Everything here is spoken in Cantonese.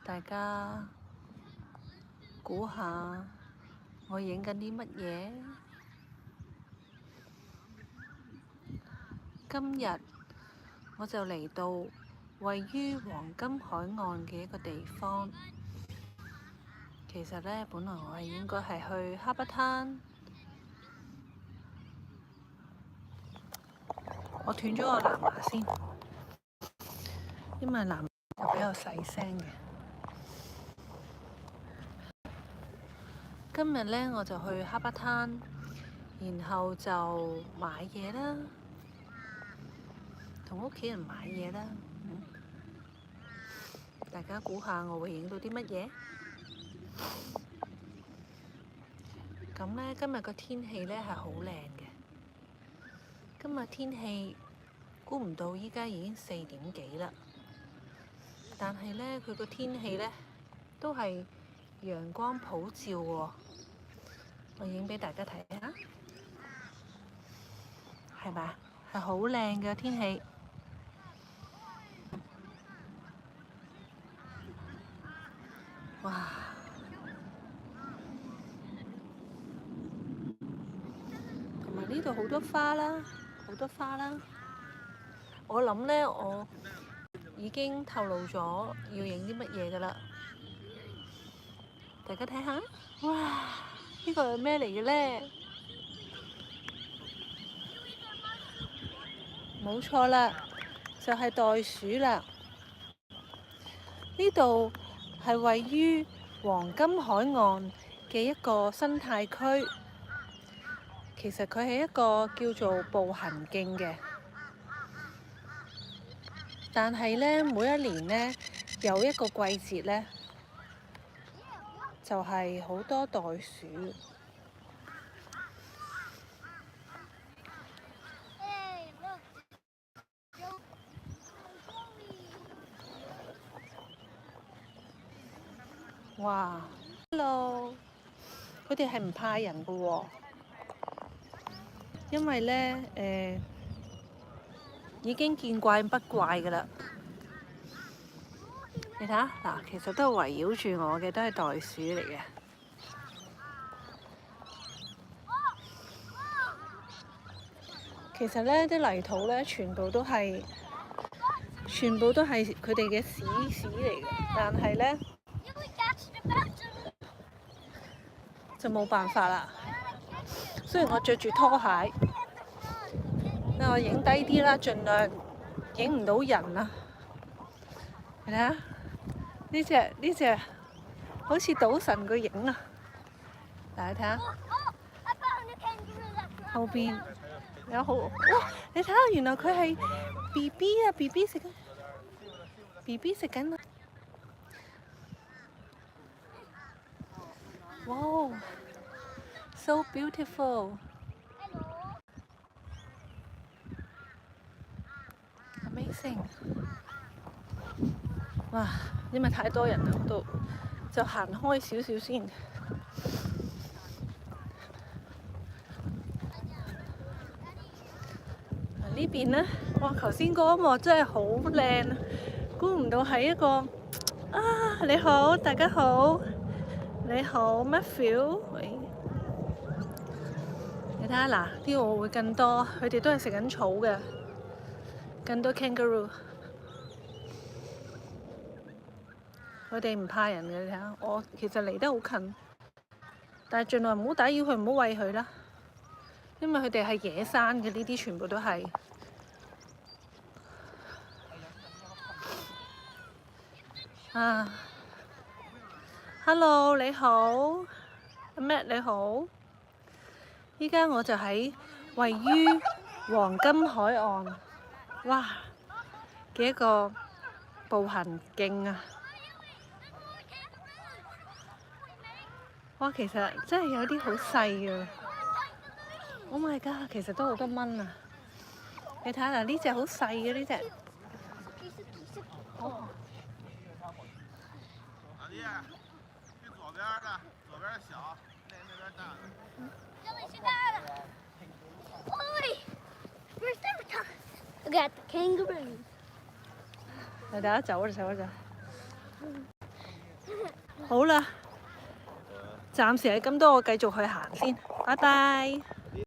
大家估下我影緊啲乜嘢？今日我就嚟到位於黃金海岸嘅一個地方。其實呢，本來我係應該係去哈巴灘，我斷咗個藍牙先，因為藍牙比較細聲嘅。今日呢，我就去哈巴灘，然後就買嘢啦，同屋企人買嘢啦。大家估下我會影到啲乜嘢？咁呢，今日個天氣呢係好靚嘅。今日天氣估唔到依家已經4點幾啦，但係呢，佢個天氣呢都係陽光普照喎。我影俾大家睇下，係咪？係好靚嘅天氣。哇！同埋呢度好多花啦，好多花啦。我諗呢，我已經透露咗要影啲乜嘢㗎啦。大家睇下，哇！呢個係咩嚟嘅呢？冇錯啦，就係袋鼠啦。呢度係位於黃金海岸嘅一個生態區。其實佢係一個叫做步行徑嘅，但係呢，每一年呢，有一個季節呢，就係好多袋鼠。哇 ！Hello， 佢哋係唔怕人㗎喎，因為呢，已經見怪不怪㗎啦。你睇下嗱，其實都係圍繞住我嘅，都係袋鼠嚟嘅。其實呢啲泥土呢，全部都係佢哋嘅屎嚟嘅，但係呢，就冇辦法啦。雖然我着住拖鞋，但我影低啲啦，盡量影唔到人啊。你睇下呢隻好似賭神個影啊！大家睇下後邊有好哇！你睇下，原來佢係 BB 啊 ！BB 食緊 ，BB 食緊啊！哇 ，so beautiful！ Amazing！ 哇，因為太多人啦，度就行開少少先。呢邊呢，哇！頭先嗰一幕真係好靚，估唔到係一個啊！你好，大家好，你好 Matthew， 喂，你睇下嗱，啲我會更多，佢哋都係食緊草嘅，更多 kangaroo， 佢哋唔怕人嘅，你睇下，我其實離得好近，但係盡量唔好打擾佢，唔好餵佢啦，因為佢哋係野生嘅，呢啲全部都係。啊 ，Hello， 你好 ，Matt 你好，依家我就喺位於黃金海岸，哇嘅一個步行徑啊！哇，其實真係有啲好細嘅 ，Oh my god， 其實都好多蚊啊！你睇下嗱，呢隻好細嘅呢隻。哦。最左邊的，左邊小，那邊大的。這裡是大的。喂 ，Where's the I got the kangaroo。你等下走。好啦，暫時係咁多，我繼續去行先，拜拜。